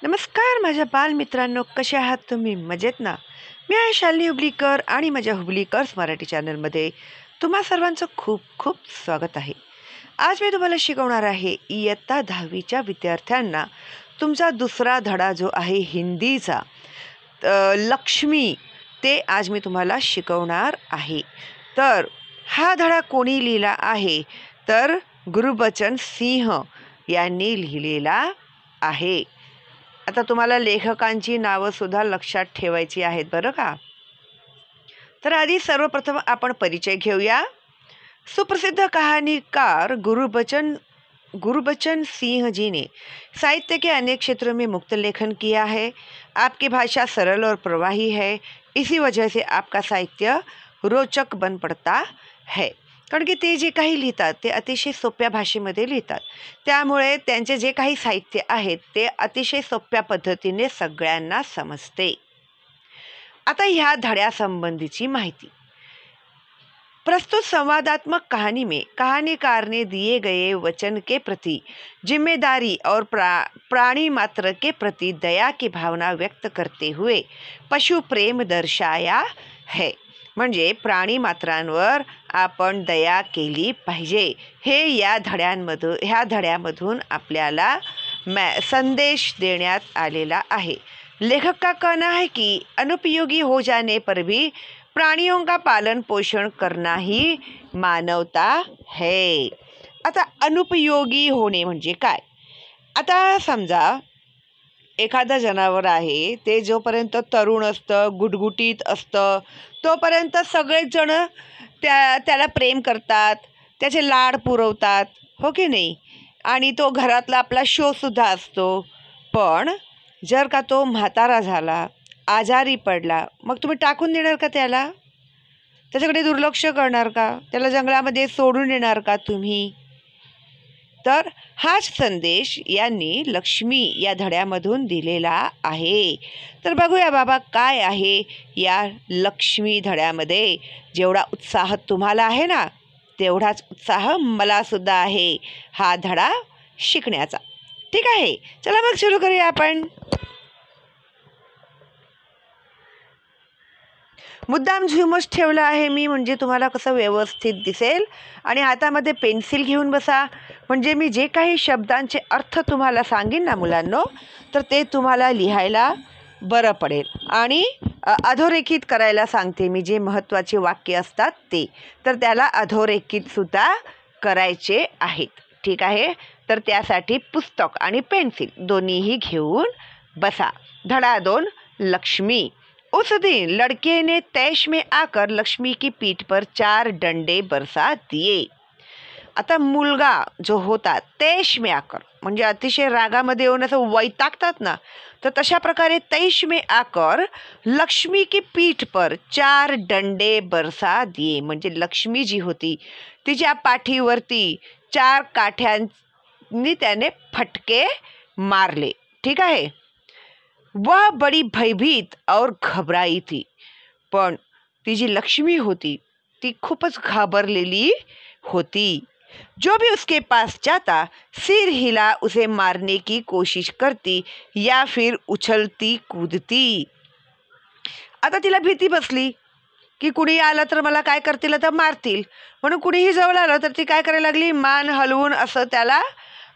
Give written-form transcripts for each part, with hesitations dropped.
नमस्कार माझ्या बालमित्रांनो, कसे आहात तुम्ही? मजेत ना? मी आहे शालिनी हुबलीकर आणि माझ्या हुबलीकर्स मराठी चॅनलमध्ये तुम्हा सर्वांचं खूप खूप स्वागत आहे. आज मी तुम्हाला शिकवणार आहे इयत्ता 10वीच्या विद्यार्थ्यांना तुमचा दुसरा धडा जो आहे हिंदीचा, लक्ष्मी, ते आज मी तुम्हाला शिकवणार आहे. तर हा धडा कोणी लिहिला आहे? तर गुरुबचन सिंह यांनी लिहिलेला आहे. आता तुम्हाला लेखकांची नावंसुद्धा लक्षात ठेवायची आहेत बरं का. तर आधी सर्वप्रथम आपण परिचय घेऊया. सुप्रसिद्ध कहानीकार गुरुबचन सिंह जी ने साहित्य के अनेक क्षेत्रों में मुक्त लेखन किया है. आपकी भाषा सरल और प्रवाही है, इसी वजह से आपका साहित्य रोचक बन पड़ता है. कारण की ते जे काही लिहितात ते अतिशय सोप्या भाषेमध्ये लिहितात, त्यामुळे त्यांचे जे काही साहित्य आहेत ते अतिशय सोप्या पद्धतीने सगळ्यांना समजते. आता ह्या धड्यासंबंधीची माहिती. प्रस्तुत संवादात्मक कहानी में कहानीकार ने दिए गए वचन के प्रति जिम्मेदारी और प्राणी मात्र के प्रति दया की भावना व्यक्त करते हुए पशु प्रेम दर्शाया है. म्हणजे प्राणी मात्रांवर आपण दया केली पाहिजे, हे ह्या धड्यामधून आपल्याला संदेश देण्यात आलेला आहे. लेखक का कहना है कि अनुपयोगी हो जाने पर भी प्राणियों का पालन पोषण करना ही मानवता है. आता अनुपयोगी होणे म्हणजे काय? आता समजा एखादं जनावर आहे, ते जोपर्यंत तरुण असतं, गुटगुटीत असतं, तोपर्यंत सगळेच जण त्याला प्रेम करतात, त्याचे लाड पुरवतात, हो की नाही? आणि तो घरातला आपला शोसुद्धा असतो. पण जर का तो म्हातारा झाला, आजारी पडला, मग तुम्ही टाकून देणार का त्याला? त्याच्याकडे दुर्लक्ष करणार का? त्याला जंगलामध्ये सोडून येणार का तुम्ही? तर हाच संदेश यांनी लक्ष्मी या धड्यामधून दिलेला आहे. तर बघूया बाबा काय आहे या लक्ष्मी धड्यामध्ये. जेवढा उत्साह तुम्हाला आहे ना, तेवढाच उत्साह मला सुद्धा आहे हा धडा शिकण्याचा. ठीक आहे, चला मग सुरू करूया आपण. मुद्दाम झुमच ठेवला आहे मी, म्हणजे तुम्हाला कसं व्यवस्थित दिसेल. आणि हातामध्ये पेन्सिल घेऊन बसा, म्हणजे मी जे काही शब्दांचे अर्थ तुम्हाला सांगेन ना मुलांनो, तर ते तुम्हाला लिहायला बरं पडेल. आणि अधोरेखित करायला सांगते मी, जे महत्त्वाचे वाक्य असतात ते, तर त्याला अधोरेखितसुद्धा करायचे आहेत. ठीक आहे, तर त्यासाठी पुस्तक आणि पेन्सिल दोन्हीही घेऊन बसा. धडा 2, लक्ष्मी. उस दिन लड़के ने तैश में आकर लक्ष्मी की पीठ पर 4 डंडे बरसा दिए. आता मुलगा जो होता तैश में आकर म्हणजे अतिशय रागामध्ये येऊन असं वैतागतात ना, तर तशा प्रकारे तैश में आकर लक्ष्मी की पीठ पर 4 डंडे बरसा दिए. म्हणजे लक्ष्मी जी होती तिच्या पाठीवरती 4 काठ्यांनी त्याने फटके मारले. ठीक आहे. वह बड़ी भयभीत और घबराई थी. पण ती जी लक्ष्मी होती ती खूपच घाबरलेली होती. जो भी उसके पास जाता सिर हिला उसे मारने की कोशिश करती या फिर उछलती कूदती. आता तिला भीती बसली की कुणी आलं तर मला काय करतील, तर मारतील, म्हणून कुणीही जवळ आलं तर ती काय करायला लागली, मान हलवून असं त्याला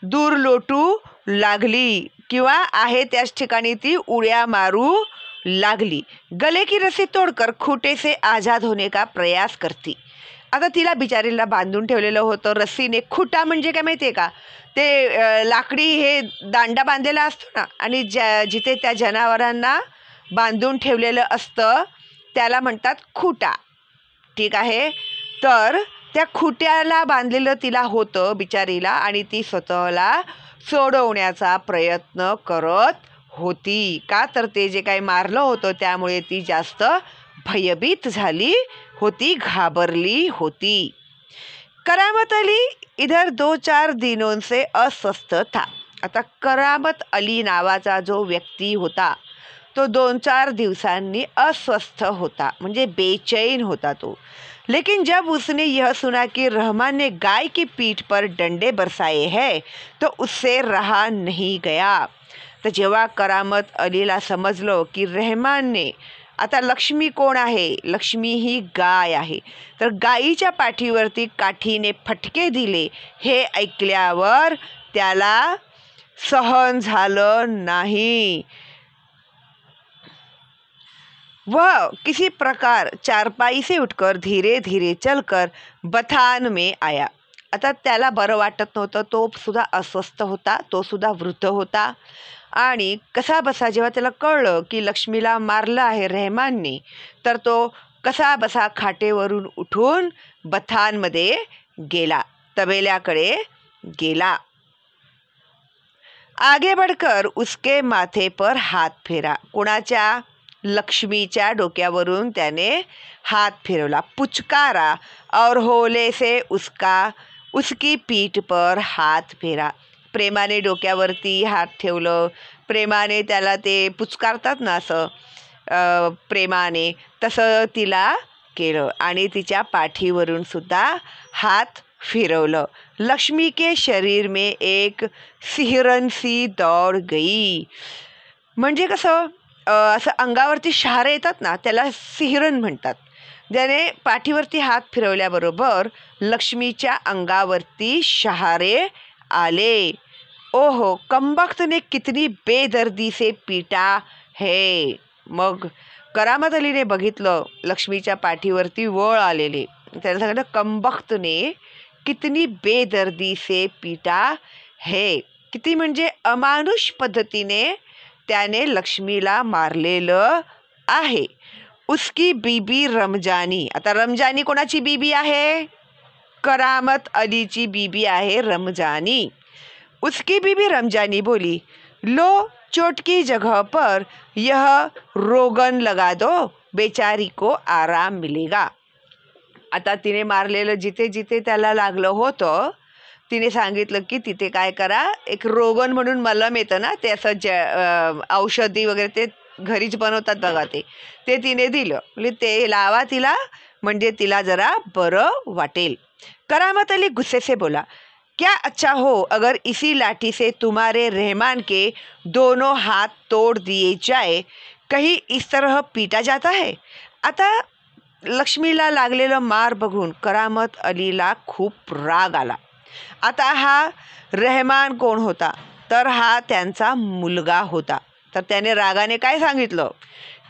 दूर लोटू लागली किंवा आहे त्याच ठिकाणी ती उड्या मारू लागली. गले की रस्सी तोडकर खूटे से आजाद होने का प्रयास करती. आता तिला बिचारीला बांधून ठेवलेलं होतं रस्सीने. खुटा म्हणजे काय माहिती आहे का? ते लाकडी हे दांडा बांधलेला असतो ना, आणि जिथे त्या जनावरांना बांधून ठेवलेलं असतं त्याला म्हणतात खुटा. ठीक आहे, तर त्या खुट्याला बांधलेलं तिला होतं बिचारीला, आणि ती स्वतःला सोडवण्याचा प्रयत्न करत होती. का तर ते जे काही मारलं होतं त्यामुळे ती जास्त भयभीत झाली होती, घाबरली होती. करामत अली इधर 2-4 दिनों से अस्वस्थ था. आता करामत अली नावाचा जो व्यक्ती होता तो 2-4 दिवसांनी अस्वस्थ होता, म्हणजे बेचैन होता तो. लेकिन जब उसने यह सुना कि रहमान ने गाय की पीठ पर डंडे बरसाए हैं तो उससे रहा नहीं गया. तर जेव्हा करामत अलीला समजलं की रहमानने आता लक्ष्मी कोण आहे, लक्ष्मी ही गाय आहे, तर गायीच्या पाठीवरती काठीने फटके दिले, हे ऐकल्यावर त्याला सहन झालं नाही. वह किसी प्रकार चारपाई से उठकर धीरे धीरे चलकर बथान में आया. आता त्याला बरं वाटत नव्हतं, तो सुद्धा अस्वस्थ होता, तो सुद्धा वृद्ध होता. आणि कसा बसा जेव्हा त्याला कळलं की लक्ष्मीला मारलं आहे रहमानने, तर तो कसा बसा खाटेवरून उठून बथानमध्ये गेला, तबेल्याकडे गेला. आगे बढ़कर उसके माथे पर हात फेरा. कोणाच्या? लक्ष्मीच्या डोक्यावरून त्याने हात फिरवला. पुचकारा और होले से उसकी पीठ पर हात फेरा. प्रेमाने डोक्यावरती हात ठेवलं, प्रेमाने त्याला ते पुचकारतात ना असं प्रेमाने, तसं तिला केलं आणि तिच्या पाठीवरून सुद्धा हात फिरवलं. लक्ष्मी के शरीर में एक सिहरन सी दौड़ गई. म्हणजे कसं असं अंगावरती शहारे येतात ना, त्याला सिहरन म्हणतात. ज्याने पाठीवरती हात फिरवल्याबरोबर लक्ष्मीच्या अंगावरती शहारे आले. ओहो, कमबख्त ने कितनी बेदर्दी से पीटा है. मग करामत अलीने बघितलं लक्ष्मीच्या पाठीवरती वळ आलेले. त्याला सांगितलं कमबख्तने कितनी बेदर्दी से पीटा है. किती म्हणजे अमानुष पद्धतीने त्याने लक्ष्मीला मारलेलं आहे. उसकी बीबी रमजानी. आता रमजानी कोणाची बीबी आहे? करामत अलीची बीबी आहे रमजानी. उसकी बीबी रमजानी बोली, लो चोट की जगह पर यह रोगन लगा दो, बेचारी को आराम मिलेगा. आता तिने मारलेलं जिथे जिथे त्याला लागलं होतं, तिने सांगितलं की तिथे काय करा, एक रोगन म्हणून मलम येतं ना, ते असं औषधी वगैरे ते घरीच बनवतात बघा, ते तिने दिलं. म्हणजे ते लावा तिला, म्हणजे तिला जरा बरं वाटेल. करामत अली गुस्से से बोला, क्या अच्छा हो अगर इसी लाठी से तुम्हारे रहमान के दोनों हाथ तोड़ दिए जाए, कहीं इस तरह पीटा जाता है. आता लक्ष्मीला लागलेलं मार बघून करामत अलीला खूप राग आला. आता हा रहमान कोण होता, तर हा त्यांचा मुलगा होता. तर त्याने रागाने काय सांगितलं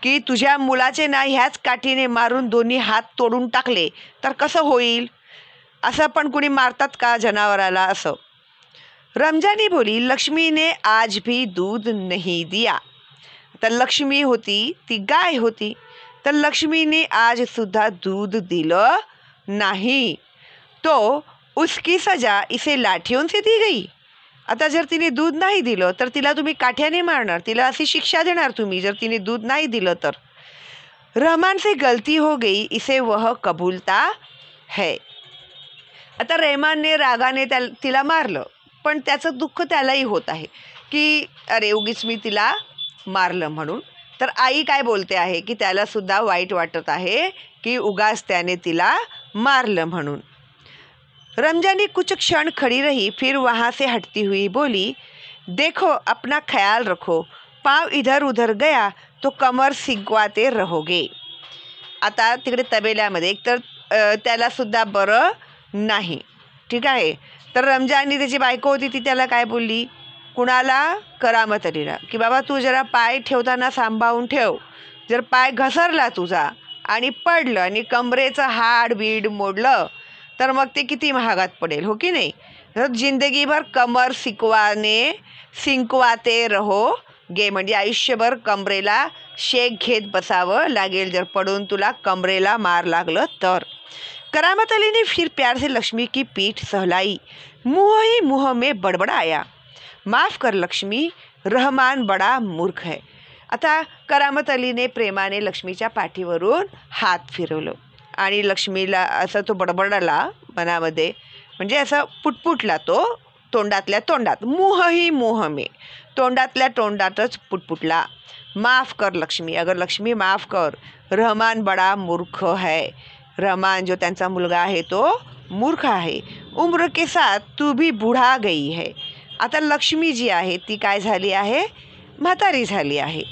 की तुझ्या मुलाचे ना ह्याच काठीने मारून दोन्ही हात तोडून टाकले तर कसं होईल. असं पण कुणी मारतात का जनावराला असं. रमजानी बोली, लक्ष्मी ने आज भी दूध नहीं दिया. तर लक्ष्मी होती ती गाय होती, तर लक्ष्मीने आज सुद्धा दूध दिलं नाही. तो उसकी सजा इसे लाठियों से दी गई. आता जर तिने दूध नाही दिलं तर तिला तुम्ही काठ्याने मारणार, तिला अशी शिक्षा देणार तुम्ही जर तिने दूध नाही दिलं तर. रहमान से गलती हो गई इसे वह कबूलता है. आता रहमानने रागाने तिला मारलं, पण त्याचं दुःख त्यालाही होत आहे की अरे उगीच मी तिला मारलं म्हणून. तर आई काय बोलते आहे की त्याला सुद्धा वाईट वाटत आहे की उगाच त्याने तिला मारलं म्हणून. रमजानी कुछ क्षण खड़ी रही, फिर वहाँ से हटती हुई बोली, देखो अपना ख्याल रखो, पाँव इधर उधर गया तो कमर सिगवाते रहोगे. आता तिकडे तबेल्यामध्ये एक तर त्याला सुद्धा बरं नाही, ठीक आहे. तर रमजानी त्याची बायको होती ती त्याला काय बोलली, कुणाला? करामत अलीला, की बाबा तू जरा पाय ठेवताना सांभाळून ठेव, जर पाय घसरला तुझा आणि पडलं आणि कमरेचं हाड बीड मोडलं तर मग ते किती महागात पडेल, हो की नाही. जिंदगीभर कमर सिंकवाते रहो गे, म्हणजे आयुष्यभर कमरेला शेक घेत बसावं लागेल जर पडून तुला कमरेला मार लागलं तर. करामत अली ने फिर प्यार से लक्ष्मी की पीठ सहलाई, मुँह ही मुँह में बड़बड़ाया, माफ़ कर लक्ष्मी, रहमान बड़ा मूर्ख है. आता करामत अलीने प्रेमाने लक्ष्मीच्या पाठीवरून हात फिरवलं आणि लक्ष्मीला असं तो बडबडाला मनामध्ये, म्हणजे असं पुटपुटला तो तोंडातल्या तोंडात. मुँह ही मुँह में, तोंडातल्या तोंडातच पुटपुटला. माफ़ कर लक्ष्मी, अगर लक्ष्मी माफ़ कर, रहमान बड़ा मूर्ख है. रहमान जो त्यांचा मुलगा आहे तो मूर्ख आहे. उम्र के साथ तू भी बूढ़ा गई है. आता लक्ष्मी जी आहे ती काय झाली आहे, म्हातारी झाली आहे.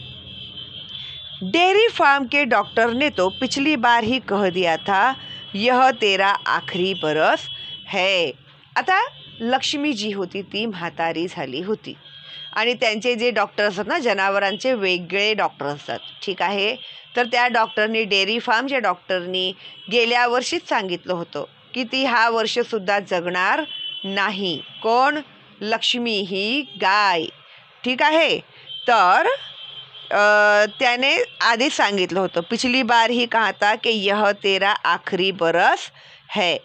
डेयरी फार्म के डॉक्टर ने तो पिछली बार ही कह दिया था यह तेरा आखरी बरस है. आता लक्ष्मी जी होती ती म्हातारी झाली होती आणि त्यांचे जे डॉक्टर असतात ना, जनावरांचे वेगळे डॉक्टर असतात, ठीक आहे. तर त्या डॉक्टरनी, डेअरी फार्मच्या डॉक्टरनी गेल्या वर्षीच सांगितलं होतं की ती हा वर्षसुद्धा जगणार नाही. कोण? लक्ष्मी ही गाय, ठीक आहे. तर त्याने आधीच सांगितलं होतं, पिछली बार ही कहा था कि यह तेरा आखरी बरस है.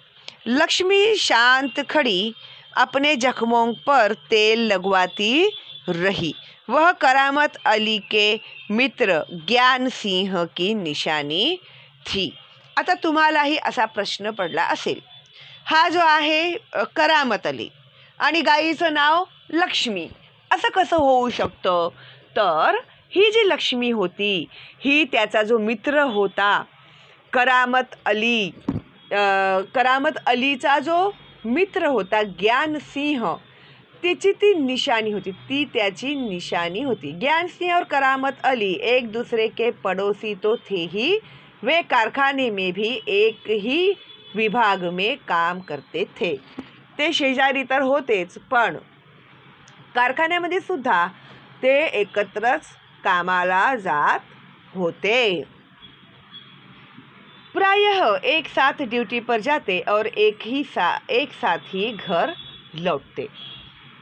लक्ष्मी शांत खड़ी अपने जख्मों पर तेल लगवाती रही. वह करामत अली के मित्र ज्ञान सिंह की निशानी थी. आता तुम्हालाही असा प्रश्न पडला असेल, हा जो आहे करामत अली आणि गायीचं नाव लक्ष्मी, असं कसं होऊ शकतं? तर ही जी लक्ष्मी होती ही त्याचा जो मित्र होता करामत अली, करामत अलीचा जो मित्र होता ज्ञान सिंह, त्याची ती निशानी होती, ती त्याची निशानी होती. ज्ञान सिंह और करामत अली एक दूसरे के पड़ोसी तो थे ही, वे कारखाने में भी एक ही विभाग में काम करते थे. ते शेजारी तर होतेच, पण कारखान्यामध्ये सुद्धा ते एकत्रच कामाला जात होते. प्रायः एक साथ ड्यूटी पर जाते और एक साथ ही घर लौटते.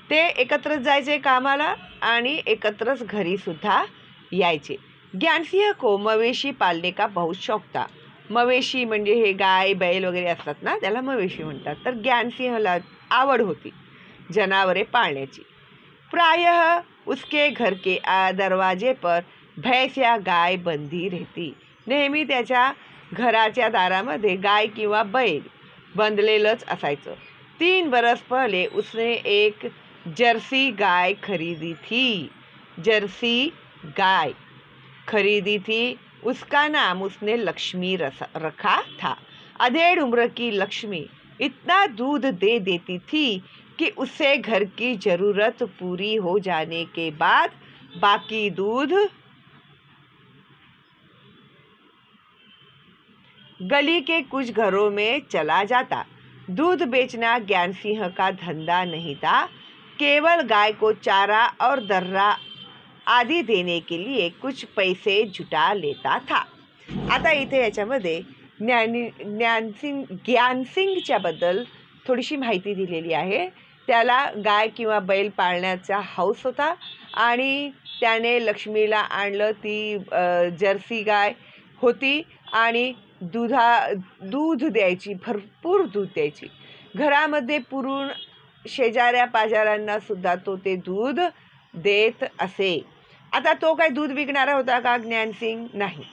ते एकत्रच जायचे कामाला आणि एकत्रच घरी सुद्धा यायचे. ज्ञानसिंह को मवेशी पालने का बहुत शौक था. मवेशी म्हणजे हे गाय बैल वगैरे असतात ना, त्याला मवेशी म्हणतात. तर ज्ञानसिंहला आवड होती जनावरे पाळण्याची. प्रायः उसके घर के दरवाजे पर भैंस या गाय बंधी रहती. नेहमी त्याच्या घराच्या दारामध्ये गाय किंवा बैल बंधलेलंच असायचं. 3 बरस पहले उसने एक जर्सी गाय खरीदी थी. जर्सी गाय खरीदी थी. उसका नाम उसने लक्ष्मी रखा था. अधेड़ उम्र की लक्ष्मी इतना दूध दे देती थी कि उससे घर की ज़रूरत पूरी हो जाने के बाद बाकी दूध गली के कुछ घरों में चला जाता. दूध बेचना ज्ञानसिंह का धंधा नहीं था. केवल गाय को चारा और दर्रा आदि देने के लिए कुछ पैसे जुटा लेता था. आता इथे याच्यामध्ये ज्ञानसिंगच्या बद्दल थोडीशी माहिती दिलेली आहे. त्याला गाय किंवा बैल पाळण्याचा हौस होता आणि त्याने लक्ष्मीला आणलं. ती जर्सी गाय होती आणि दूध द्यायची, भरपूर दूध द्यायची. घरामध्ये पुरून शेजाऱ्या पाजाऱ्यांना सुद्धा तो ते दूध देत असे. आता तो काय दूध विकणारा होता का ज्ञानसिंग? नाही.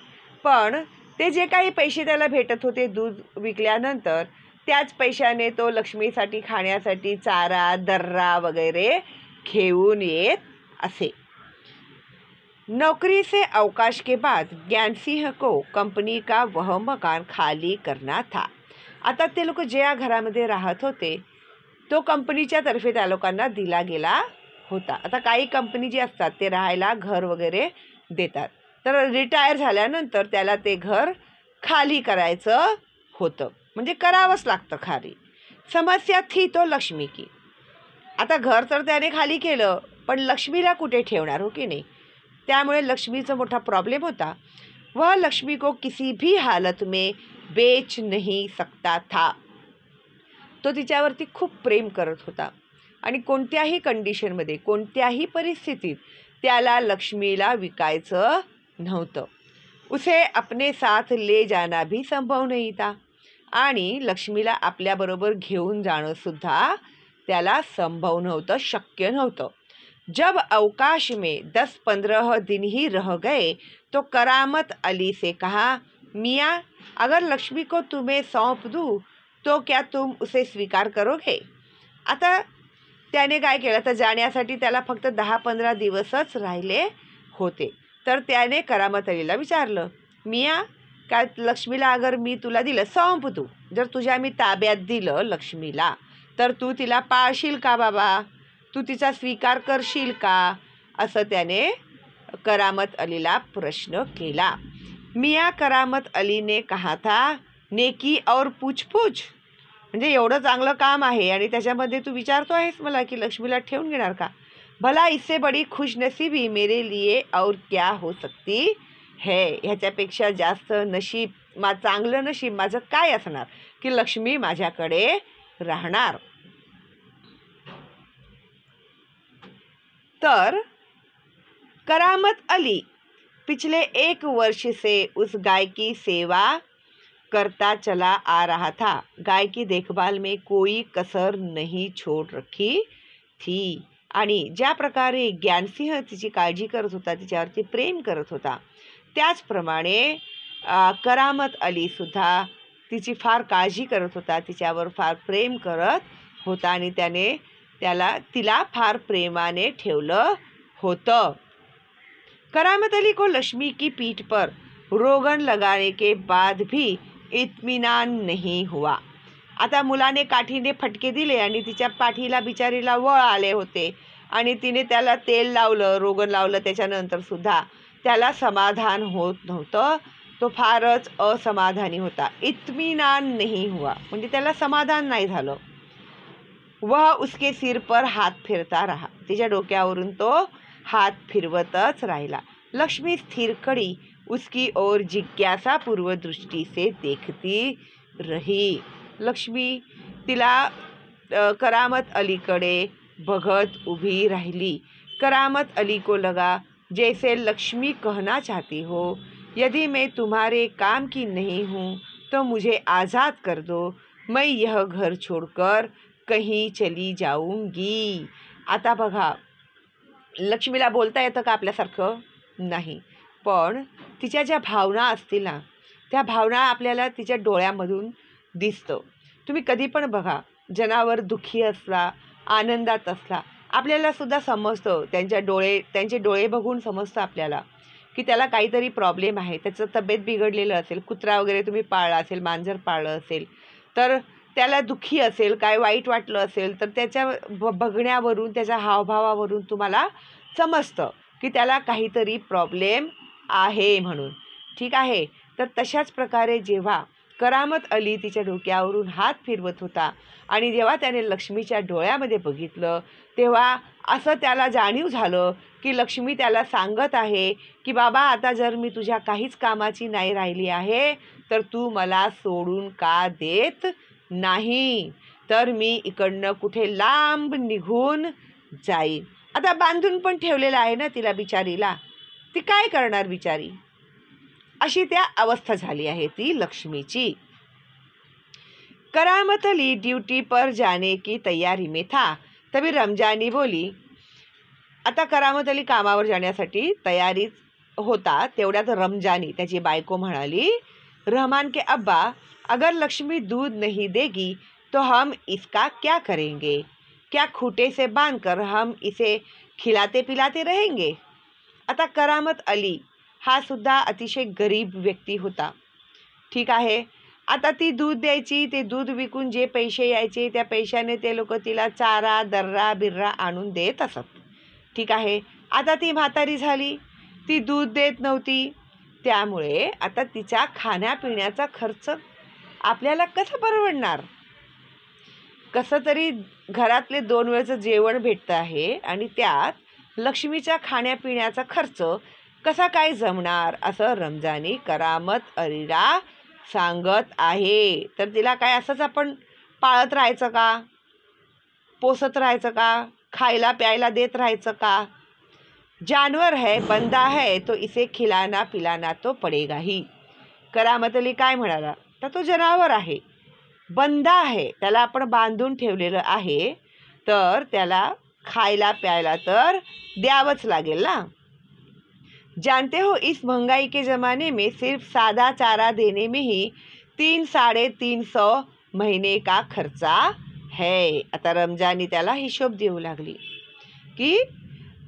पण ते जे काही पैसे त्याला भेटत होते दूध विकल्यानंतर, त्याच पैशाने तो लक्ष्मीसाठी खाण्यासाठी चारा दर्रा वगैरे घेऊन येत असे. नौकरी से अवकाश के बाद ज्ञानसिंह को कंपनी का वह मकान खाली करना था. आता ते लोक ज्या घरामध्ये राहत होते तो कंपनीच्या तर्फे त्या लोकांना दिला गेला होता. आता काही कंपनी जी असतात ते राहायला घर वगैरे देतात. तर रिटायर झाल्यानंतर त्याला ते घर खाली करायचं होतं, म्हणजे करावंच लागतं खाली. समस्या थी तो लक्ष्मी की. आता घर तर त्याने खाली केलं, पण लक्ष्मीला कुठे ठेवणार, हो की नाही? त्यामुळे लक्ष्मीचा मोठा प्रॉब्लेम होता. वह लक्ष्मी को किसी भी हालत में बेच नहीं सकता था. तो तिच्यावरती खूप प्रेम करत होता आणि कोणत्याही कंडिशनमध्ये, कोणत्याही परिस्थितीत त्याला लक्ष्मीला विकायचं नव्हतं. उसे अपने साथ ले जाना भी संभव नहीं था. आणि लक्ष्मीला आपल्याबरोबर घेऊन जाणं सुद्धा त्याला संभव नव्हतं, शक्य नव्हतं. जब अवकाश में 10-15 दिन ही रह गए तो करामत अली से कहा, मियाँ अगर लक्ष्मी को तुम्हें सौंप दूँ तो क्या तुम उसे स्वीकार करोगे? आता त्याने काय केलं, तर जाण्यासाठी त्याला फक्त 10-15 दिवसच राहिले होते. तर त्याने करामत अलीला विचारलं, मियाँ काय लक्ष्मीला अगर मी तुला दिलं, सौंप तू, जर तुझ्या मी ताब्यात दिलं लक्ष्मीला, तर तू तिला पाळशील का बाबा? तू तिचा स्वीकार करशील का? असं त्याने करामत अलीला प्रश्न केला. मियाँ करामत अली ने कहा था, नेकी और पूछ म्हणजे एवढं चांगलं काम आहे आणि त्याच्यामध्ये तू विचारतो आहेस मला की लक्ष्मीला ठेवून घेणार का? भला इससे बड़ी खुशनसीबी मेरे लिए और क्या हो सकती है. ह्याच्यापेक्षा जास्त चांगलं नशीब माझं काय असणार की लक्ष्मी माझ्याकडे राहणार. तर करामत अली पिछले 1 वर्ष से उस गाय की सेवा करता चला आ रहा था. गाय की देखभाल में कोई कसर नहीं छोड़ रखी थी. आणि ज्या प्रकारे ज्ञानसिंह तिची काळजी करत होता, तिच्यावरती प्रेम करत होता, त्याचप्रमाणे करामत अली सुद्धा तिची फार काळजी करत होता, तिच्यावर फार प्रेम करत होता आणि तिला फार प्रेमाने ठेवलं होतं. करामत अली को लक्ष्मी की पीठ पर रोगन लगाने के बाद भी इत्मीनान नहीं हुआ. आता मुलाने काठीने फटके दिले आणि तिच्या पाठीला बिचारीला वळ आले होते आणि तिने त्याला तेल लावलं, रोगन लावलं, त्याच्यानंतर सुद्धा त्याला समाधान होत नव्हतं. तो फारच असमाधानी होता. इत्मीनान नहीं हुआ म्हणजे त्याला समाधान नाही झालं. वह उसके सिर पर हात फिरता रहा. तिच्या डोक्यावरून तो हात फिरवतच राहिला. लक्ष्मी स्थिर खड़ी उसकी ओर जिज्ञासापूर्व दृष्टि से देखती रही. लक्ष्मी तिला करामत अलीकडे बघत उभी राहिली. करामत अली को लगा जैसे लक्ष्मी कहना चाहती हो, यदि मैं तुम्हारे काम की नहीं हूँ तो मुझे आज़ाद कर दो, मैं यह घर छोड़कर कहीं चली जाऊंगी. आता बघा, लक्ष्मीला बोलता येतं का आपल्यासारखं? नाही. पण तिच्या ज्या भावना असतील ना, त्या भावना आपल्याला तिच्या डोळ्यामधून दिसतं. तुम्ही कधी पण बघा, जनावर दुःखी असला, आनंदात असला, आपल्याला सुद्धा समजतं. त्यांचे डोळे बघून समजतं आपल्याला की त्याला काहीतरी प्रॉब्लेम आहे, त्याचं तब्येत बिघडलेलं असेल, कुत्रा वगैरे तुम्ही पाळला असेल, मांजर पाळलं असेल, तर त्याला दुःखी असेल, काय वाईट वाटलं असेल, तर त्याच्या बघण्यावरून, त्याच्या हावभावावरून तुम्हाला समजतं की त्याला काहीतरी प्रॉब्लेम आहे म्हणून. ठीक आहे. तर तशाच प्रकारे जेव्हा करामत अली तिच्या डोक्यावरून हात फिरवत होता आणि जेव्हा त्याने लक्ष्मीच्या डोळ्यामध्ये बघितलं, तेव्हा असं त्याला जाणीव झालं की लक्ष्मी त्याला सांगत आहे की बाबा, आता जर मी तुझ्या काहीच कामाची नाही राहिली आहे तर तू मला सोडून का देत नाही, तर मी इकडनं कुठे लांब निघून जाईन. आता बांधून पण ठेवलेलं आहे ना तिला बिचारीला, ती काय करणार बिचारी. अशी त्या अवस्था झाली आहे ती लक्ष्मीची. करामत अली ड्यूटी पर जाने की तैयारी में था. तभी रमजानी बोली. आता करामत अली कामावर जाण्यासाठी तयारीच होता, तेवढ्यात रमजानी त्याची बायको म्हणाली, रहमान के अब्बा, अगर लक्ष्मी दूध नहीं देगी तो हम इसका क्या करेंगे? क्या खूटे से बांधकर हम इसे खिलाते पिलाते रहेंगे? आता करामत अली हा सुद्धा अतिशय गरीब व्यक्ती होता. ठीक आहे. आता ती दूध द्यायची, ते दूध विकून जे पैसे यायचे त्या पैशाने ते लोक तिला चारा दर्रा बिर्रा आणून देत असत. ठीक आहे. आता ती म्हातारी झाली, ती दूध देत नव्हती, त्यामुळे आता तिच्या खाण्यापिण्याचा खर्च आपल्याला कसा परवडणार? कसं तरी घरातले 2 वेळचं जेवण भेटतं आहे आणि त्यात लक्ष्मीच्या खाण्यापिण्याचा खर्च कसा काय जमणार, असं रमजानी करामत अलीला सांगत आहे. तर तिला काय असंच आपण पाळत राहायचं का, पोसत राहायचं का, खायला प्यायला देत राहायचं का? जानवर है, बंदा है, तो इसे खिलाना पिलाना तो पडेगा ही. करामत अली काय म्हणाला, तर तो जनावर आहे, बंदा आहे, त्याला आपण बांधून ठेवलेलं आहे, तर त्याला खायला प्यायला तर द्यावंच लागेल ना. जानते हो, इस महंगाई के ज़माने में सिर्फ सादा चारा देने में ही 300-350 महीने का खर्चा है. आता रमजानी त्याला हिशोब देऊ लागली की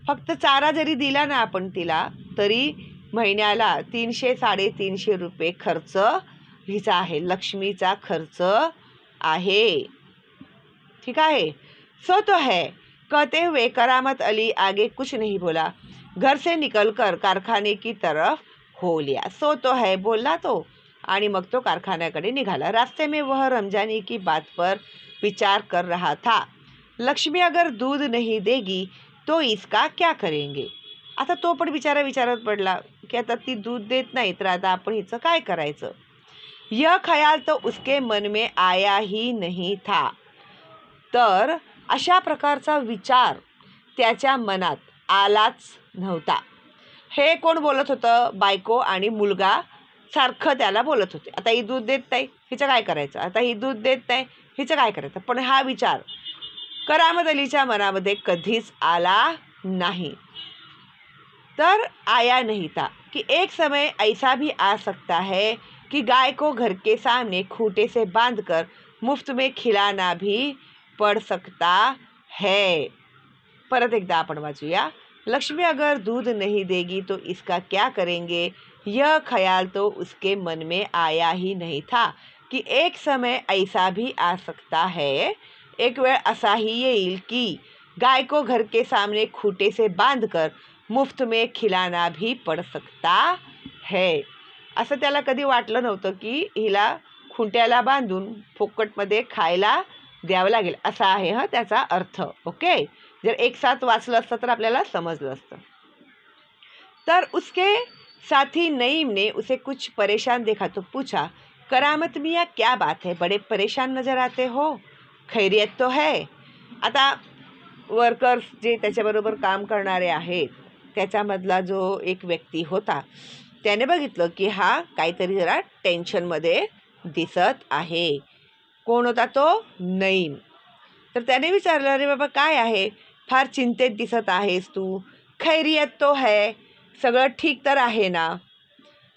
फक्त चारा जरी दिला ना आपण तिला, तरी महिन्याला 300-350 रुपये खर्च हिचा आहे, लक्ष्मीचा खर्च आहे. ठीक आहे. सो तो है. कहते हुए करामत अली आगे कुछ नहीं बोला. घर से निकलकर कारखाने की तरफ हो लिया। सो तो है बोला तो, आणि मग तो कारखान्याकडे निघाला। रास्ते में वह रमजानी की बात पर विचार कर रहा था। लक्ष्मी अगर दूध नहीं देगी तो इसका क्या करेंगे। आता तो पण बिचारा विचारत पडला की आता ती दूध देत नाही तर आता आपण हिचं काय करायचं। यह ख्याल तो उसके मन में आया ही नहीं था। तर अशा प्रकारचा विचार त्याच्या मनात आलाच नव्हता। हे कोण बोलत होतं, बायको आणि मुलगा सारखं त्याला बोलत होते। आता ही दूध देत नाही हिचं काय करायचं, आता ही दूध देत नाही हिचं काय करायचं। पण हा विचार करामत अलीच्या मनामध्ये कधीच आला नहीं। तर आया नहीं था कि एक समय ऐसा भी आ सकता है कि गाय को घर के सामने खूंटे से बांधकर मुफ्त में खिलाना भी पड़ सकता है। परत एकदा आपण वाचूया। लक्ष्मी अगर दूध नहीं देगी तो इसका क्या करेंगे। यह ख्याल तो उसके मन में आया ही नहीं था कि एक समय ऐसा भी आ सकता है, एक वेळ असा ही येईल की गाय को घर के सामने खूंटे से बांधकर मुफ्त में खिलाना भी पड़ सकता है। असं त्याला कधी वाटलं नव्हतं की हिला खुंट्याला बांधून फुकटमध्ये खायला द्यावं लागेल, असा आहे हा त्याचा अर्थ। ओके, जर एक साथ वाचलं असतं तर आपल्याला समजलं असतं। तर उसके साथी नईम ने उसे कुछ परेशान देखा तो पूछा, करामत मियाँ क्या बात है, बड़े परेशान नजर आते हो, खैरियत तो है। आता वर्कर्स जे त्याच्याबरोबर काम करणारे आहेत त्याच्यामधला जो एक व्यक्ती होता त्याने बघितलं की हा काहीतरी जरा टेन्शनमध्ये दिसत आहे। कोण होता तो, नईम। तर त्याने विचारलं, अरे बाबा काय आहे, फार चिंतेत दिसत आहेस तू, खैरियत तो है, सगळं ठीक तर आहे ना।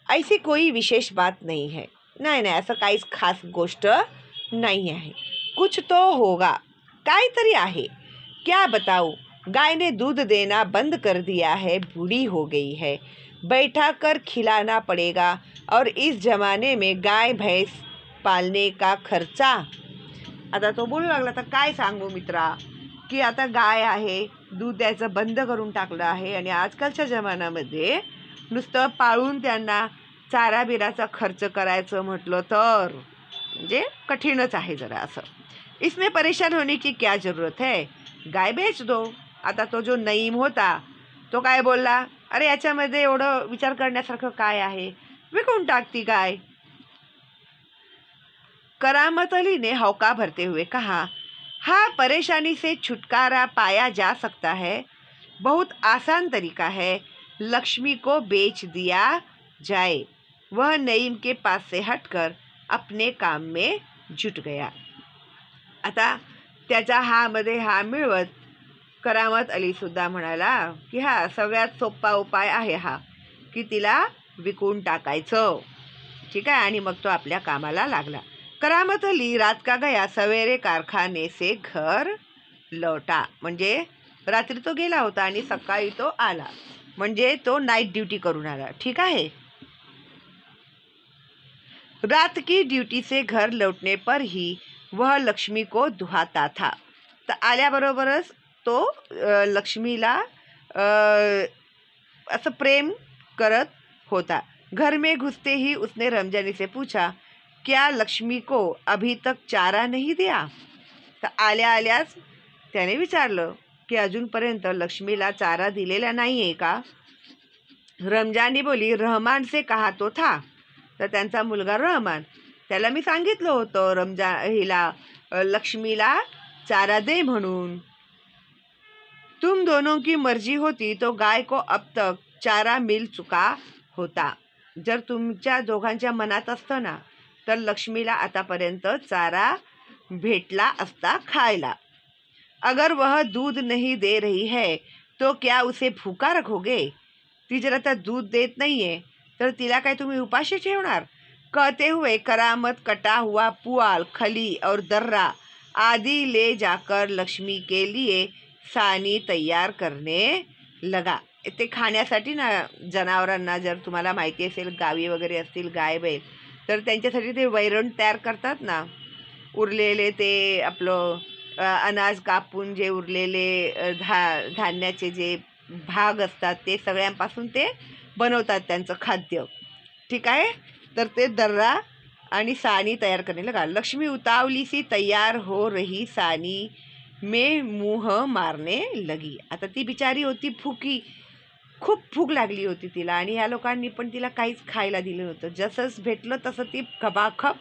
ऐसी कोई विशेष बात नहीं है, नाही नाही असं काहीच खास गोष्ट नाही आहे। कुछ तो होगा, काहीतरी आहे। क्या बताऊं, गाय ने दूध देना बंद कर दिया है, बूढ़ी हो गई है, बैठा कर खिलाना पड़ेगा, और इस जमाने में गाय भैंस पालने का खर्चा। आता तो बोलू लागला, तर काय सांगू मित्रा की आता गाय आहे, दूध द्यायचं बंद करून टाकलं आहे आणि आजकालच्या जमान्यामध्ये नुसतं पाळून त्यांना चारा बिराचा खर्च करायचं म्हटलं तर म्हणजे कठीणच आहे जरा असं। इसमें परेशान होने की क्या ज़रूरत है, गाय बेच दो। आता तो जो नईम होता तो काय बोलला, अरे याच्यामध्ये एवढं विचार करण्यासारखं काय आहे, विकून टाकती गाय। करामत अली ने हौका भरते हुए कहा, हाँ परेशानी से छुटकारा पाया जा सकता है, बहुत आसान तरीका है, लक्ष्मी को बेच दिया जाए। वह नईम के पास से हटकर अपने काम में जुट गया। आता त्याचा हा मध्ये हा मिळवत करामत अली सुद्धा म्हणाला की हा सगळ्यात सोपा उपाय आहे हा की तिला विकून टाकायचं, ठीक आहे। आणि मग तो आपल्या कामाला लागला। करामत अली रात का गया सवेरे कारखाने से घर लौटा, म्हणजे रात्री तो गेला होता आणि सकाळी तो आला, म्हणजे तो नाईट ड्यूटी करून आला, ठीक आहे। रात की ड्यूटी से घर लौटने पर ही वह लक्ष्मी को दुहाता था। तर आल्याबरोबरच तो लक्ष्मीला असं प्रेम करत होता। घर में घुसते ही उसने रमजानी से पूछा, क्या लक्ष्मी को अभी तक चारा नहीं दिया। तर आल्या आल्याच त्याने विचारलं की अजूनपर्यंत लक्ष्मीला चारा दिलेला नाही आहे का। रमजानी बोली, रहमान से कहा तो था। तर त्यांचा मुलगा रहमान, त्याला मी सांगितलं होतं हिला लक्ष्मीला चारा दे म्हणून। तुम दोनों की मर्जी होती तो गाय को अब तक चारा मिल चुका होता। जर तुमच्या दोघांच्या मनात असतं ना तर लक्ष्मीला आतापर्यंत चारा भेटला असता खायला। अगर वह दूध नहीं दे रही है तो क्या उसे भूखा रखोगे। ती जर आता दूध देत नाहीये तर तिला काय तुम्ही उपाशी ठेवणार। कहते हुए करामत कटा हुआ पुआल, खली और दर्रा आदि ले जाकर लक्ष्मी के लिए सानी तैयार करने लगा। ते खाण्यासाठी ना जनावरांना, जर तुम्हाला माहिती असेल गावी वगैरे असतील गाय बैल तर त्यांच्यासाठी ते वैरण तयार करतात ना, उरलेले ते आपलं अनाज कापून जे उरलेले धान्याचे जे भाग असतात ते सगळ्यांपासून ते बनवतात त्यांचं खाद्य. ठीक आहे. तर ते दर्रा आणि सानी तयार करने लगा. लक्ष्मी उतावली सी तैयार हो रही सानी में मुंह मारने लगी. आता ती बिचारी होती भुकी, खूप भूक लागली होती तिला आणि ह्या लोकांनी पण तिला काहीच खायला दिलं नव्हतं. जसंच भेटलं तसं ती खपाखप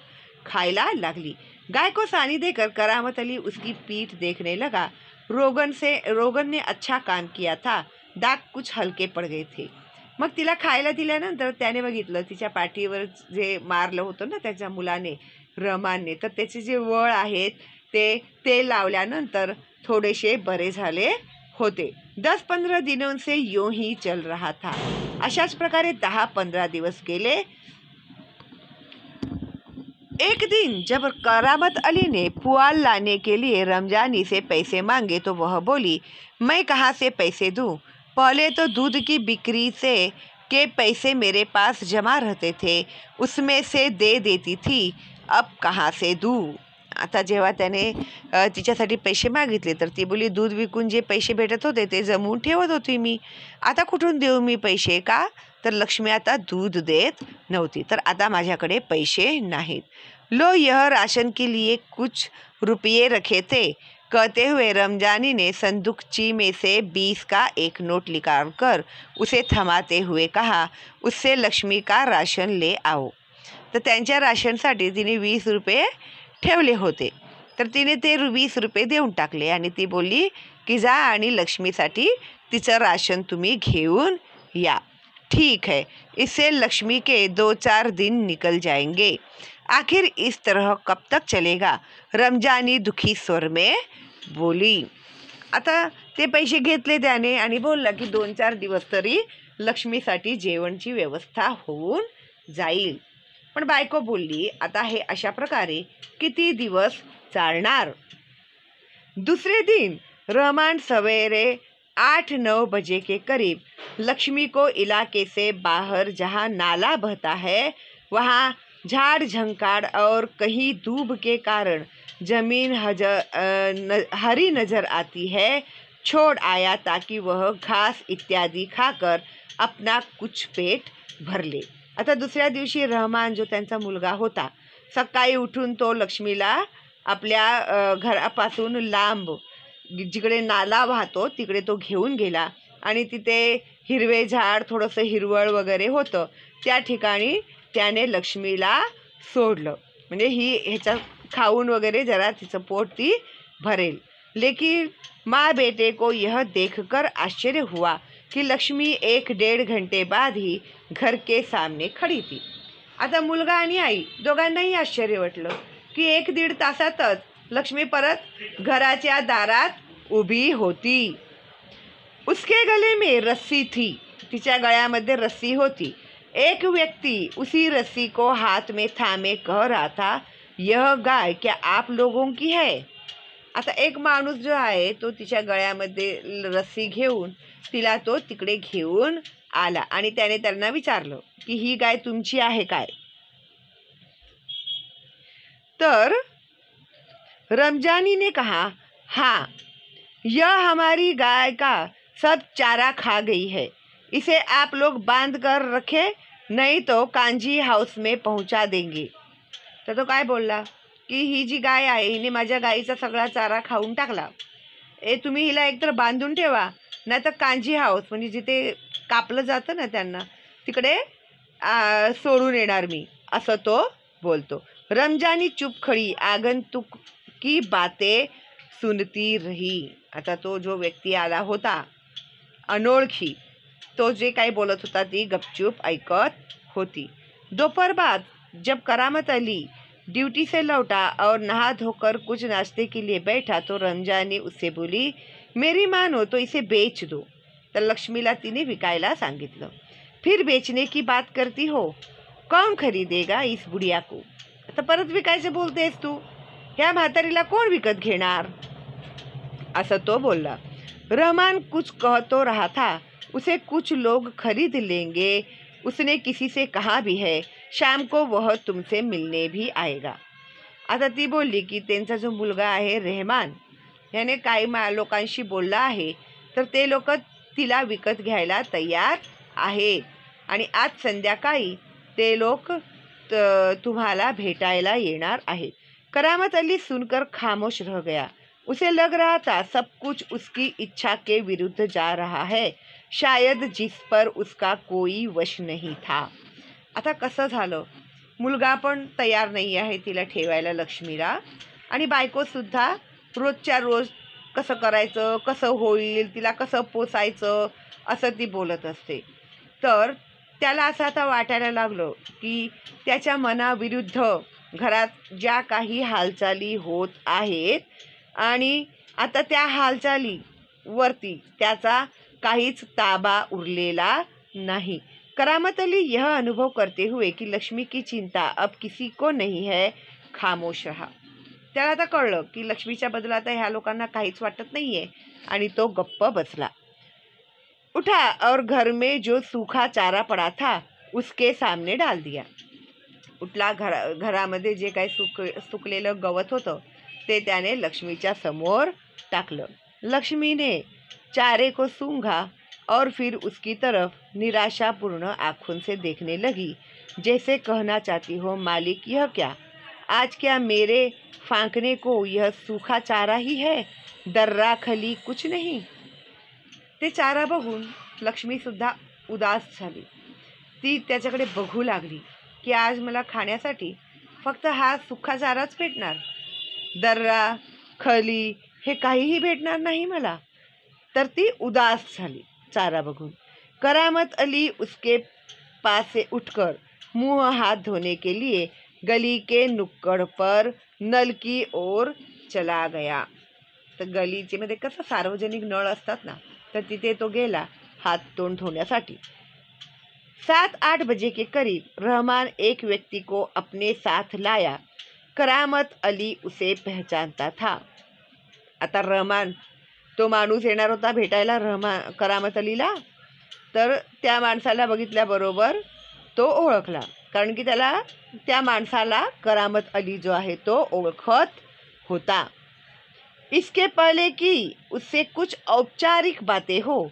खायला लागली. गाय को सानी देकर करामत अली उसकी पीठ देखने लगा. रोगन ने अच्छा काम किया था, दाग कुछ हलके पड़ गए थे. मग तिला खायला दिल्यानंतर त्याने बघितलं तिच्या पाठीवर जे मारलं होतं ना त्याच्या मुलाने, रहमानने, तर त्याचे जे वळ आहेत ते तेल लावल्यानंतर थोडेसे बरे झाले होते. 10-15 दिनों से यूं ही चल रहा था. अशाच प्रकारे 10-15 दिवस गेले. एक दिन जब करामत अली ने पुआल लाने के लिए रमजानी से पैसे मांगे तो वह बोली, मैं कहाँ से पैसे दूँ? पहले तो दूध की बिक्री से के पैसे मेरे पास जमा रहते थे, उसमें से दे देती थी, अब कहाँ से दूँ? आता जेव्हा त्याने तिच्यासाठी पैसे मागितले तर ती बोली, दूध विकून जे पैसे भेटत होते ते जमवून ठेवत होती मी, आता कुठून देऊ मी पैसे? का तर लक्ष्मी आता दूध देत नव्हती, तर आता माझ्याकडे पैसे नाहीत. लो यह राशन के लिए कुछ रुपये रखे थे, कहते हुए रमजानी ने संदूकची में से 20 का एक नोट निकाल कर उसे थमाते हुए कहा, उससे लक्ष्मी का राशन ले आओ. तर त्यांच्या राशनसाठी तिने 20 रुपये ठेवले होते, तर तिने ते 20 रुपये देऊन टाकले आणि ती बोलली की जा आणि लक्ष्मीसाठी तिचं राशन तुम्ही घेऊन या. ठीक है, इससे लक्ष्मी के 2-4 दिन निकल जाएंगे. आखिर इस तरह कब तक चलेगा? रमजानी दुखी स्वर में बोली. आता ते पैसे घेतले त्याने आणि बोलला की 2-4 दिवस तरी लक्ष्मीसाठी जेवणची व्यवस्था होऊन जाईल. पण बायको बोलली, आता हे अशा प्रकारे किती दिवस चालणार? दूसरे दिन रहमान सवेरे 8-9 बजे के करीब लक्ष्मी को इलाके से बाहर जहाँ नाला बहता है वहाँ झाड़ झंकाड़ और कहीं दूब के कारण जमीन हरी नजर आती है, छोड़ आया ताकि वह घास इत्यादि खाकर अपना कुछ पेट भर ले. आता दुसऱ्या दिवशी रहमान जो त्यांचा मुलगा होता, सकाळी उठून तो लक्ष्मीला आपल्या घरापासून लांब जिकडे नाला वाहतो तिकडे तो घेऊन गेला आणि तिथे हिरवे झाड, थोडंसं हिरवळ वगैरे होतं, त्या ठिकाणी त्याने लक्ष्मीला सोडलं, म्हणजे ही ह्याच्या खाऊन वगैरे जरा तिचं पोट ती भरेल. लेकिन माँ बेटे को यह देखकर आश्चर्य हुआ कि लक्ष्मी 1-1.5 घंटे बाद ही घर के सामने खड़ी थी. आता मुलगा आणि आई दोघांनाही आश्चर्य वाटलं की 1-1.5 तासातच लक्ष्मी परत घराच्या दारात उभी होती. उसके गले में रस्सी थी, तिच्या गळ्यामध्ये रस्सी होती. एक व्यक्ति उसी रस्सी को हाथ में थामे कह रहा था, यह गाय क्या आप लोगों की है? आता एक माणूस जो आहे तो तिच्या गळ्यामध्ये रस्सी घेऊन तिला तो तिकडे घेऊन आला आणि त्याने त्यांना विचारलं की ही गाय तुमची आहे काय? तर रमजानी ने कहा, हाँ, यह हमारी गाय का सब चारा खा गई है, इसे आप लोग बांध कर रखे, नहीं तो कांजी हाऊस में पहुंचा देंगे. तर तो काय बोलला की ही जी गाय आहे हिने माझ्या गाईचा सगळा चारा खाऊन टाकला, तुम्ही हिला एकतर बांधून ठेवा, नाही तर कांजी हाऊस म्हणजे जिथे कापलं जातं ना त्यांना तिकडे सोडून येणार मी, असं तो बोलतो. रमजानी चुप खड़ी आगंतुक की बातें सुनती रही. आता तो जो व्यक्ती आला होता अनोळखी, तो जे काही बोलत होता ती गपचूप ऐकत होती. दोपहर बाद जब करामत अली ड्यूटी से लौटा और नहा धोकर कुछ नाश्ते के लिए बैठा तो रमजानी उससे बोली, मेरी मानो तो इसे बेच दो. तर लक्ष्मीला तिने विकायला सांगितलं. फिर बेचने की बात करती हो, कौन खरीदेगा इस बुढ़िया को? आता परत विकायचं बोलतेस तू, ह्या म्हातारीला कोण विकत घेणार? असं तो बोलला. रहमान कुछ कह तो रहा था, उसे कुछ लोग खरीद लेंगे, उसने किसी से कहा भी है, शाम को वह तुमसे मिलने भी आएगा. आता ती बोलली की त्यांचा जो मुलगा आहे रहमान याने काही लोकांशी बोलला आहे, तर ते लोक तिला विकत घ्यायला तयार आहेत आणि आज संध्याकाळी ते लोक तुम्हाला भेटायला येणार आहे। करामत अली सुनकर खामोश रह गया। उसे लग रहा था सब कुछ उसकी इच्छा के विरुद्ध जा रहा है, शायद जिस पर उसका कोई वश नहीं था। आता कसं झालं, मुलगा पण तयार नाही आहे तिला ठेवायला लक्ष्मीला, आणि बायकोसुद्धा रोजच्या रोज कसं करायचं, कसं होईल, तिला कसं पोसायचं असं ती बोलत असते। तर त्याला असं आता वाटायला लागलं की त्याच्या मनाविरुद्ध घरात ज्या काही हालचाली होत आहेत आणि आता त्या हालचालीवरती त्याचा काहीच ताबा उरलेला नहीं। करामत अली यह अनुभव करते हुए कि लक्ष्मी की चिंता अब किसी को नहीं है, खामोश रहा। त्याला आता कळलं की लक्ष्मीच्या बदला आता ह्या लोकांना काहीच वाटत नाहीये आणि तो गप्प बसला। उठा और घर में जो सूखा चारा पड़ा था उसके सामने डाल दिया। उठला, घरामध्ये जे काही सुकलेलं गवत होतं ते त्याने लक्ष्मीच्या समोर टाकलं। लक्ष्मी ने चारे को सूंघा और फिर उसकी तरफ निराशापूर्ण आँखों से देखने लगी, जैसे कहना चाहती हो, मालिक यह क्या, आज क्या मेरे फांकने को यह सूखा चारा ही है, दर्रा खली कुछ नहीं। ते चारा बघून लक्ष्मीसुद्धा उदास झाली। ती त्याच्याकडे बघू लागली की आज मला खाण्यासाठी फक्त हा सुखा चाराच भेटणार, दर्रा खली हे काहीही भेटणार नाही मला। तर ती उदास झाली चारा बघून। करामत अली उसके पास से उठकर मुंह हाथ धोने के लिए गली के नुक्कड़ पर नल की ओर चला गया। तर गलीचे मध्ये कसं सार्वजनिक नळ असतात ना, तर तिथे तो गेला हाथ तोंड धोण्यासाठी। 7-8 बजे के करीब रहमान एक व्यक्ति को अपने साथ लाया। करामत अली उसे पहचानता था। आता रहमान तो माणूस येणार होता भेटायला करामत अलीला, तर त्या माणसाला बघितल्याबरोबर तो ओळखला, कारण की त्याला त्या माणसाला करामत अली जो आहे तो ओळखत होता। इसके पहले कि उससे कुछ औपचारिक बातें हो,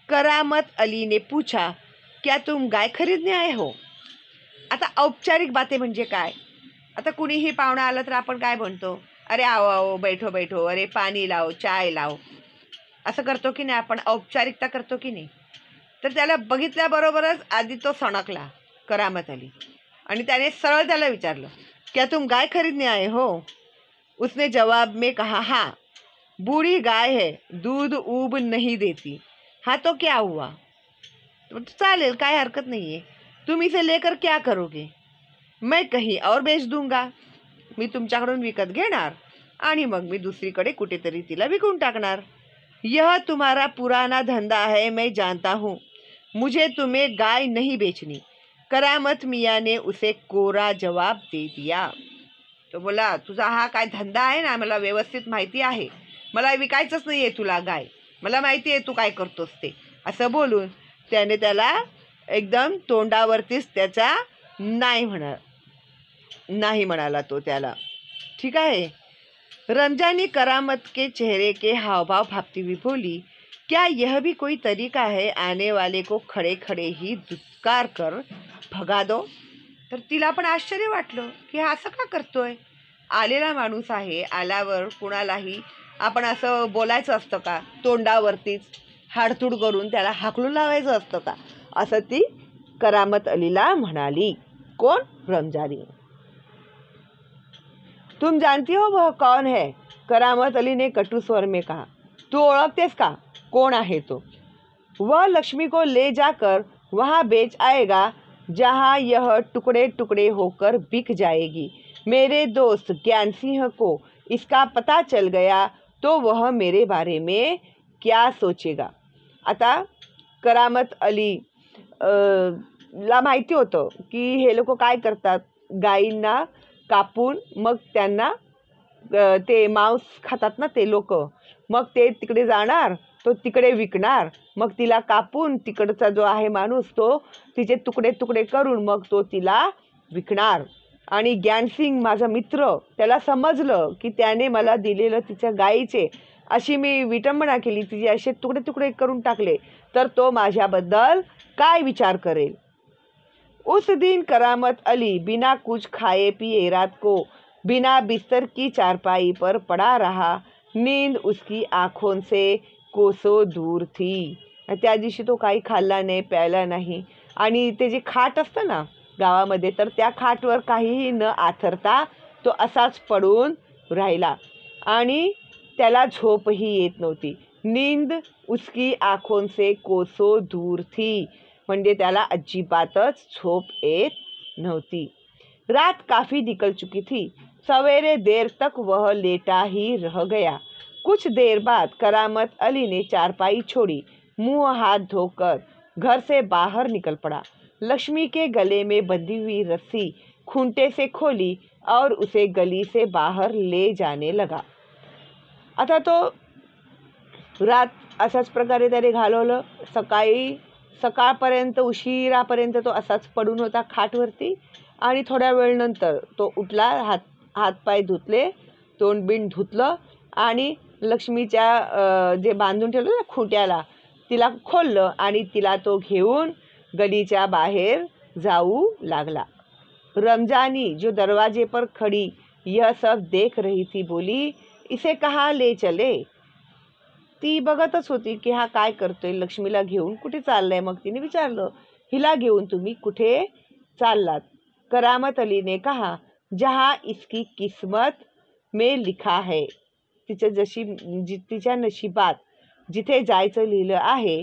करामत अली ने पूछा, क्या तुम गाय खरीदने आए हो। आता औपचारिक बातें म्हणजे काय, आता कुणीही पाहुणा आला तर आपण काय म्हणतो, अरे आओ आओ, बैठो बैठो, अरे पाणी लाव, चाय लाव, असं करतो की नाही आपण, औपचारिकता करतो की नाही। तर त्याला बघितल्याबरोबरच आधी तो सणकला करामत अली आणि त्याने सरळ त्याला विचारलं, क्या तुम गाय खरीदने आए हो। उसने जवाब में कहा, हाँ, बूढ़ी गाय है, दूध ऊब नहीं देती। हाँ तो क्या हुआ, तो चालेल, काय हरकत नहीं है, तुम इसे लेकर क्या करोगे। मैं कहीं और बेच दूंगा, मी तुमच्याकडून विकत घेणार आणि मग मी दुसरीकडे कुठेतरी तिला विकून टाकणार। यह तुम्हारा पुराना धंधा है, मैं जानता हूँ, मुझे तुम्हें गाय नहीं बेचनी। करामत मियाँ ने उसे कोरा जवाब दे दिया। तो बोला, तुझा हा काय धंदा आहे ना, मला व्यवस्थित माहिती आहे, मला विकायचंच नाही आहे तुला गाय, मला माहिती आहे तू काय करतोस ते, असं बोलून त्याने त्याला एकदम तोंडावरतीच त्याचा नाही म्हणाला तो त्याला। ठीक आहे। रमजानी करामत के चेहरे के हाव भाव भापती हुई बोली, क्या यह भी कोई तरीका है, आने वाले को खड़े खड़े ही दुत्कार कर भगा दो। तर तिला पण आश्चर्य वाटलं की हा असं का करतोय, आलेला माणूस आहे, आल्यावर कुणालाही आपण असं बोलायचं असतं का, तोंडावरतीच हाडतूड करून त्याला हाकलून लावायचं असतं का, असं ती करामत अलीला म्हणाली। कोण, रमजानी। तुम जानती हो वह कौन है, करामत अली ने कटु स्वर में कहा। तू ओळखतेस का, कौन आहे तो। वह लक्ष्मी को ले जाकर वहाँ बेच आएगा जहाँ यह टुकड़े टुकड़े होकर बिक जाएगी। मेरे दोस्त ज्ञान सिंह को इसका पता चल गया तो वह मेरे बारे में क्या सोचेगा। आता करामत अली ला माहिती होतं की हे लोक काय करतात, गायींना कापून मग त्यांना ते मांस खातात ना ते लोक, मग ते तिकडे जाणार, तो तिकडे विकणार, मग तिला कापून तिकडचा जो आहे माणूस तो तिचे तुकडे तुकडे करून मग तो तिला विकणार। आणि ज्ञानसिंग माझा मित्र, त्याला समजलं की त्याने मला दिलेलं तिच्या गायीचे अशी मी विटंबना केली, तिचे असे तुकडे तुकडे करून टाकले, तर तो माझ्याबद्दल काय विचार करेल. उस दिन करामत अली बिना कुछ खाए पिए रात को बिना बिस्तर की चारपाई पर पड़ा रहा. नींद उसकी आँखों से कोसों दूर थी. त्या दिवशी तो काही खाल्ला नाही, प्यायला नाही, आणि ते जे खाट असतं ना गावामध्ये, तर त्या खाटवर काहीही न आथरता तो असाच पडून राहिला आणि त्याला झोपही येत नव्हती. नींद उसकी आँखों से कोसों दूर थी, म्हणजे त्याला अजिबातच झोप येत नव्हती. रात काफ़ी निकल चुकी थी. सवेरे देर तक वह लेटा ही रह गया. कुछ देर बाद करामत अली ने चारपाई छोड़ी, मुंह हाथ धोकर घर से बाहर निकल पड़ा. लक्ष्मी के गले में बंधी हुई रस्सी खूंटे से खोली और उसे गली से बाहर ले जाने लगा. आता तो रात अशाच प्रकारे त्याने घालवलं. सकाळपर्यंत उशिरापर्यंत तो असाच पडून होता खाटवरती, आणि थोड्या वेळनंतर तो उठला, हातपाय धुतले, तोंडबिंड धुतलं, आणि लक्ष्मीच्या जे बांधून ठेवलं ना खुंट्याला, तिला खोललं आणि तिला तो घेऊन गलीच्या बाहेर जाऊ लागला. रमजानी जो दरवाजे पर खड़ी यह सब देख रही थी बोली, इसे कहाँ ले चले. ती बघतच होती की हा काय करतोय, लक्ष्मीला घेऊन कुठे चाललाय. मग तिने विचारलं, हिला घेऊन तुम्ही कुठे चाललात. करामत अली ने कहा, जहाँ इसकी किस्मत में लिखा है. तिच्या नशिबात जिथे जायचं लिहिलं आहे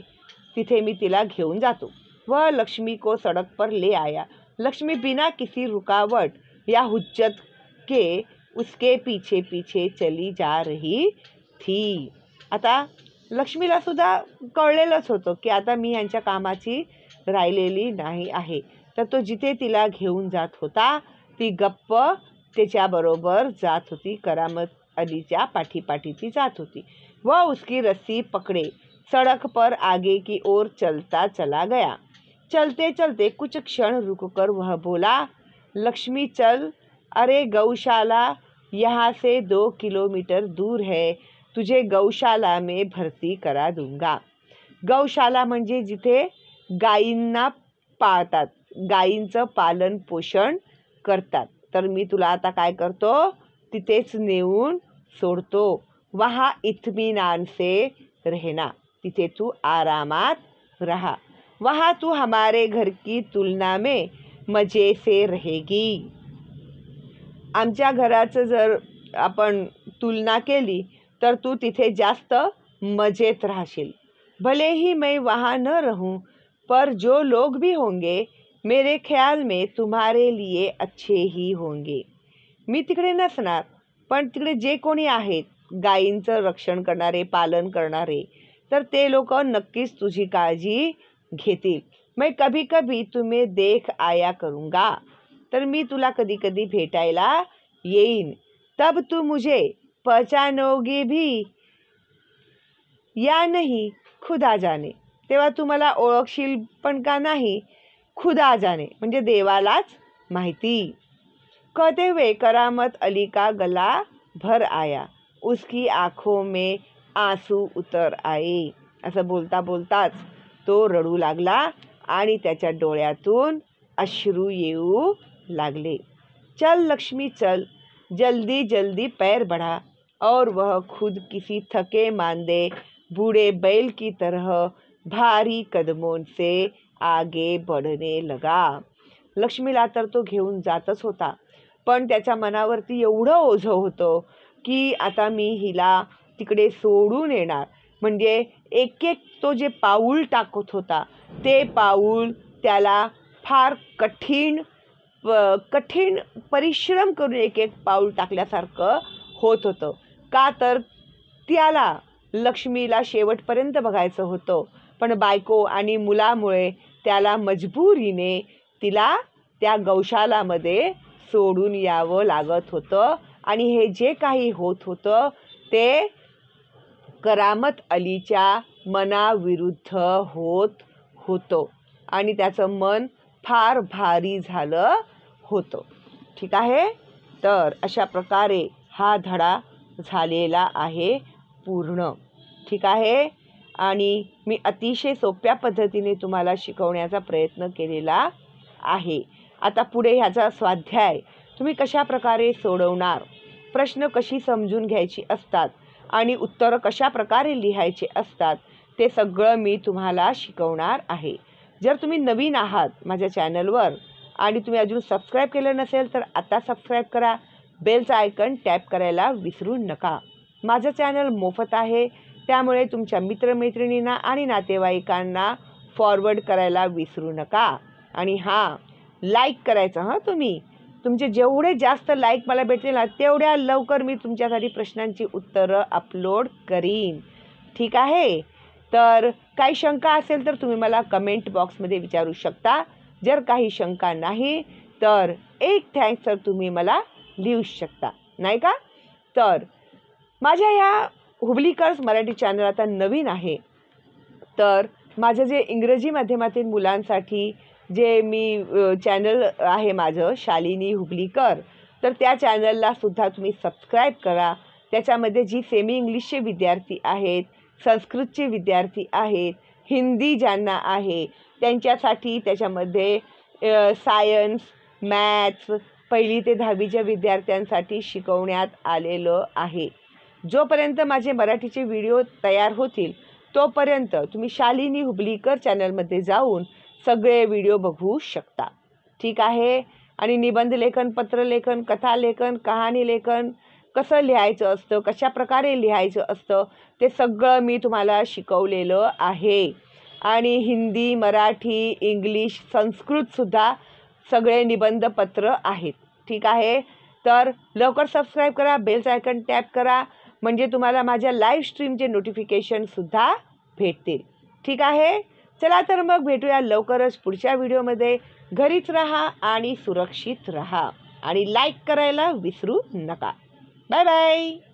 तिथे मी तिला घेऊन जातो. वह लक्ष्मी को सड़क पर ले आया. लक्ष्मी बिना किसी रुकावट या हुज्जत के उसके पीछे पीछे चली जा रही थी. आता लक्ष्मीला सुद्धा कळलेलंच होतं की आता मी ह्यांच्या कामाची राहिलेली नाही आहे. तर तो जिथे तिला घेऊन जात होता ती गप्प त्याच्याबरोबर जात होती. करामत अलीच्या पाठीपाठी ती जात होती. वह उसकी रस्सी पकड़े सड़क पर आगे की ओर चलता चला गया. चलते चलते कुछ क्षण रुककर वह बोला, लक्ष्मी चल, अरे गौशाला यहाँ से 2 किलोमीटर दूर है, तुझे गौशाला में भरती करा दूंगा. गौशाला म्हणजे जिथे गायींना पाळतात, गायींचं पालन पोषण करतात. तर मी तुला आता काय करतो, तिथेच नेऊन सोडतो. वहाँ इत्मीनान से रहना, तिथे तू आरामात रहा. वहाँ तू हमारे घर की तुलना में मजे से रहेगी. आमच्या घराचं जर आपण तुलना केली तर तू तिथे जास्त मजेत राहशील. भले ही मैं वहाँ न रहूं, पर जो लोग भी होंगे मेरे ख्याल में तुम्हारे लिए अच्छे ही होंगे. मी तिकडे नसणार, पण तिकडे जे कोणी आहेत गायींचं रक्षण करणारे, पालन करणारे, तर ते लोक नक्कीच तुझी काळजी घेतील. मैं कभी कभी तुम्हें देख आया करूँगा, तर मी तुला कधी कधी भेटायला येईन. तब तू मुझे पहचानोगी भी या नहीं खुदा जाने. तेव्हा तू मला ओळखशील पण का नाही, खुदा जाने म्हणजे देवालाच माहिती. कहते हुए करामत अली का गला भर आया, उसकी आँखों में आंसू उतर आए. असं बोलता बोलताच तो रडू लागला आणि त्याच्या डोळ्यातून अश्रू येऊ लागले. चल लक्ष्मी चल, जल्दी जल्दी पैर बढ़ा. और वह खुद किसी थके मांदे बूढ़े बैल की तरह भारी कदमों से आगे बढ़ने लगा. लक्ष्मीला तर तो घेऊन जातच होता, पण त्याच्या मनावरती एवढं ओझं होतं की आता मी हिला तिकडे सोडून येणार. म्हणजे एक एक तो जे पाऊल टाकत होता ते पाऊल त्याला फार कठीण परिश्रम करून एक एक पाऊल टाकल्यासारखं होत होतं. का तर त्याला लक्ष्मीला शेवटपर्यंत बघायचं होतं, पण बायको आणि मुलामुळे त्याला मजबुरीने तिला त्या गौशालामध्ये सोडून यावं लागत होतं. आणि हे जे काही होत होतं ते करामत अलीच्या मनाविरुद्ध होत होतं आणि त्याचं मन फार भारी झालं होतं. ठीक आहे, तर अशा प्रकारे हा धडा झालेला आहे. पूर्ण. ठीक आहे. आणि मी अतिशय सोप्या पद्धतीने तुम्हाला शिकवण्याचा प्रयत्न केलेला आहे. आता पुढे ह्याचा स्वाध्याय तुम्ही कशा प्रकारे सोडवणार, प्रश्न कशी समजून घ्यायची असतात आणि उत्तरं कशा प्रकारे लिहायचे असतात, ते सगळं मी तुम्हाला शिकवणार आहे. जर तुम्ही नवीन आहात माझ्या चॅनलवर आणि तुम्ही अजून सबस्क्राईब केलं नसेल तर आता सबस्क्राईब करा. बेलचा आयकन टॅप करायला विसरू नका. माझं चॅनल मोफत आहे, त्यामुळे तुमच्या मित्रमैत्रिणींना आणि नातेवाईकांना फॉरवर्ड करायला विसरू नका. आणि हां, लाईक करायचं तुम्ही. तुमचे जेवढे जास्त लाईक मला भेटतील ना तेवढ्या लवकर मी तुमच्यासाठी प्रश्नांची उत्तरं अपलोड करीन. ठीक आहे. तर काही शंका असेल तर तुम्ही मला कमेंट बॉक्समध्ये विचारू शकता. जर काही शंका नाही तर एक थँक्स तर तुम्ही मला लिहू शकता, नाही का. तर माझ्या ह्या हुबलीकर्स मराठी चॅनल आता नवीन आहे. तर माझं जे इंग्रजी माध्यमातील मुलांसाठी जे मी चॅनल आहे माझं शालिनी हुबलीकर, तर त्या चॅनलला सुद्धा तुम्ही सबस्क्राईब करा. त्याच्यामध्ये जी सेमी इंग्लिशचे विद्यार्थी आहेत, संस्कृतचे विद्यार्थी आहेत, हिंदी ज्यांना आहे त्यांच्यासाठी त्याच्यामध्ये सायन्स, मॅथ्स, 1ली ते 10वीच्या विद्यार्थ्यांसाठी शिकवण्यात आलेलं आहे. जोपर्यंत माझे मराठीचे व्हिडिओ तयार होतील तोपर्यंत तुम्ही शालिनी हुबलीकर चॅनलमध्ये जाऊन सगळे व्हिडिओ बघू शकता. ठीक आहे. आणि निबंध लेखन, पत्रलेखन, कथालेखन, कहाणी लेखन कसं लिहायचं असतं, कशा प्रकारे लिहायचं असतं ते सगळं मी तुम्हाला शिकवलेलं आहे. आणि हिंदी, मराठी, इंग्लिश, संस्कृतसुद्धा सगळे निबंधपत्र आहेत. ठीक आहे. तर लवकर सबस्क्राईब करा, बेलचा आयकन टॅप करा, म्हणजे तुम्हाला माझ्या लाईव्ह स्ट्रीमचे नोटिफिकेशनसुद्धा भेटतील. ठीक आहे. चला तर मग भेटूया लवकरच पुढच्या व्हिडिओमध्ये. घरीच राहा आणि सुरक्षित राहा आणि लाईक करायला विसरू नका. Bye bye.